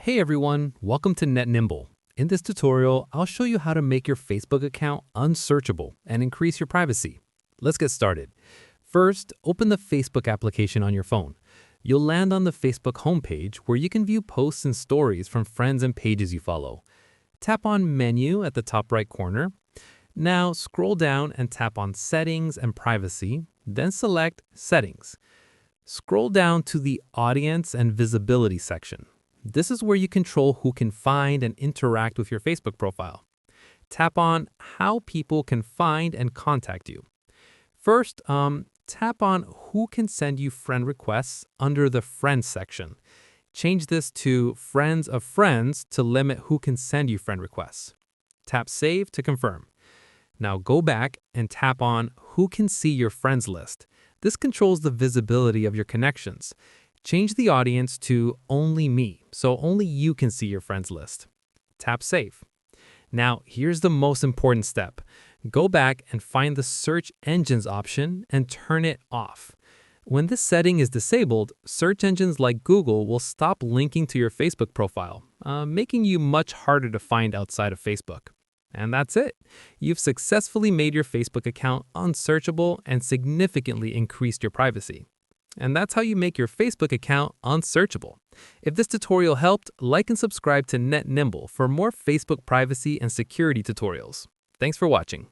Hey everyone, welcome to Net Nimble. In this tutorial, I'll show you how to make your Facebook account unsearchable and increase your privacy. Let's get started. First, open the Facebook application on your phone. You'll land on the Facebook homepage where you can view posts and stories from friends and pages you follow. Tap on Menu at the top right corner. Now scroll down and tap on Settings and Privacy, then select Settings. Scroll down to the Audience and Visibility section. This is where you control who can find and interact with your Facebook profile. Tap on How people can find and contact you. First, tap on Who can send you friend requests under the Friends section. Change this to Friends of Friends to limit who can send you friend requests. Tap Save to confirm. Now go back and tap on Who can see your friends list. This controls the visibility of your connections. Change the audience to Only Me, so only you can see your friends list. Tap Save. Now, here's the most important step. Go back and find the Search Engines option and turn it off. When this setting is disabled, search engines like Google will stop linking to your Facebook profile, making you much harder to find outside of Facebook. And that's it. You've successfully made your Facebook account unsearchable and significantly increased your privacy. And that's how you make your Facebook account unsearchable. If this tutorial helped, like and subscribe to Net Nimble for more Facebook privacy and security tutorials. Thanks for watching.